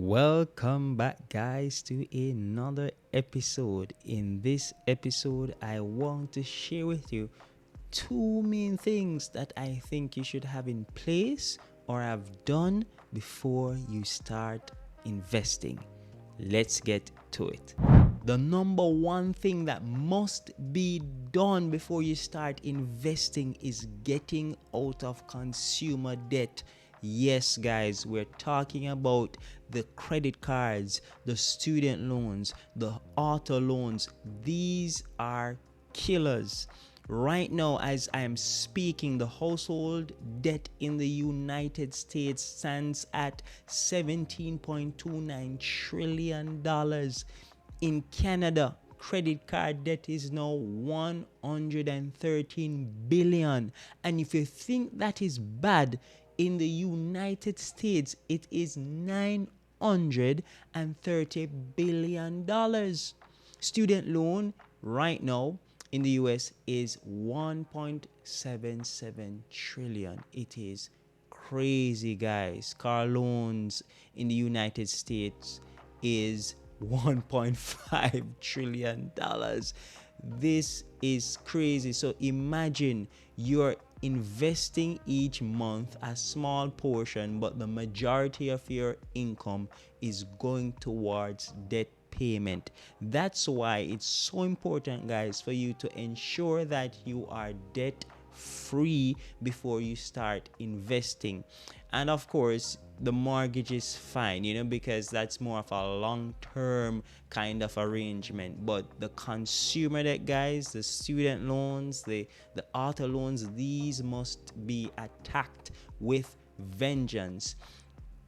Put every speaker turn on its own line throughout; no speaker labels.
Welcome back, guys, to another episode. In this episode, I want to share with you two main things that I think you should have in place or have done before you start investing. Let's get to it. The number one thing that must be done before you start investing is getting out of consumer debt. Yes, guys, we're talking about the credit cards, the student loans, the auto loans. These are killers. Right now, as I am speaking, the household debt in the United States stands at $17.29 trillion. In Canada, credit card debt is now 113 billion. And if you think that is bad, in the United States, it is $930 billion. Student loan right now in the US is 1.77 trillion. It is crazy, guys. Car loans in the United States is $1.5 trillion. This is crazy. So imagine you're investing each month a small portion, but the majority of your income is going towards debt payment. That's why it's so important, guys, for you to ensure that you are debt free before you start investing. And of course, the mortgage is fine, because that's more of a long-term kind of arrangement. But the consumer debt, guys, the student loans, the auto loans, these must be attacked with vengeance.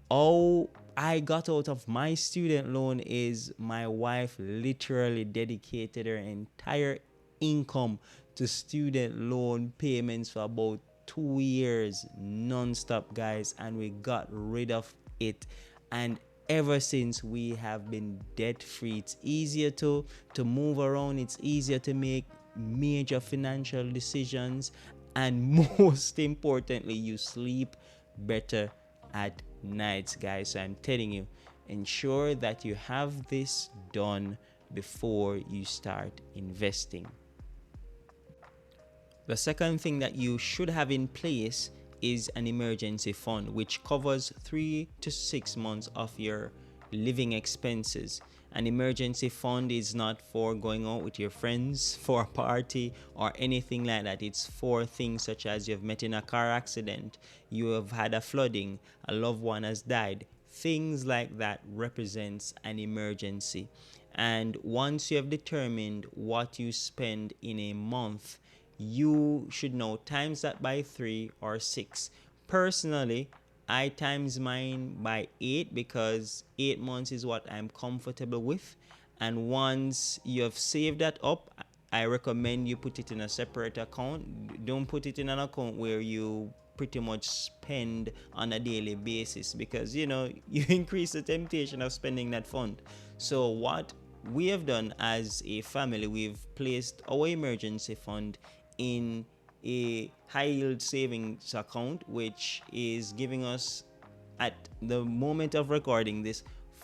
All I got out of my student loan is my wife literally dedicated her entire income to student loan payments for about 2 years non-stop, guys, and we got rid of it. And ever since, we have been debt free. It's easier to move around, it's easier to make major financial decisions, and most importantly, you sleep better at nights, guys. So I'm telling you, ensure that you have this done before you start investing. The second thing that you should have in place is an emergency fund, which covers 3 to 6 months of your living expenses. An emergency fund is not for going out with your friends for a party or anything like that. It's for things such as you've met in a car accident, you have had a flooding, a loved one has died. Things like that represents an emergency. And once you have determined what you spend in a month, you should know times that by 3 or 6. Personally, I times mine by 8 because 8 months is what I'm comfortable with. And once you have saved that up, I recommend you put it in a separate account. Don't put it in an account where you pretty much spend on a daily basis, because you increase the temptation of spending that fund. So what we have done as a family, we've placed our emergency fund in a high yield savings account, which is giving us, at the moment of recording this,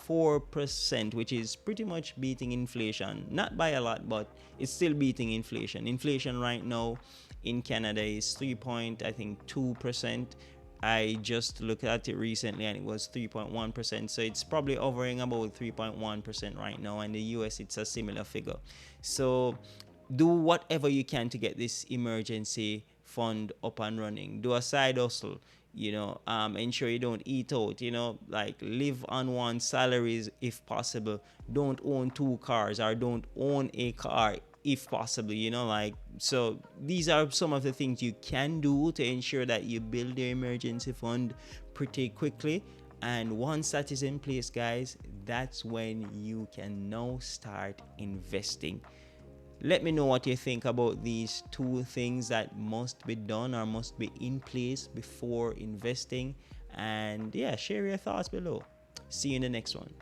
4%, which is pretty much beating inflation. Not by a lot, but it's still beating inflation. Inflation right now in Canada is 3.2%. I just looked at it recently and it was 3.1%. So it's probably hovering about 3.1% right now. And the US, it's a similar figure. So do whatever you can to get this emergency fund up and running. Do a side hustle, ensure you don't eat out, like live on one salaries if possible. Don't own 2 cars, or don't own a car if possible, so these are some of the things you can do to ensure that you build your emergency fund pretty quickly. And once that is in place, guys, that's when you can now start investing. Let me know what you think about these 2 things that must be done or must be in place before investing. And yeah, share your thoughts below. See you in the next one.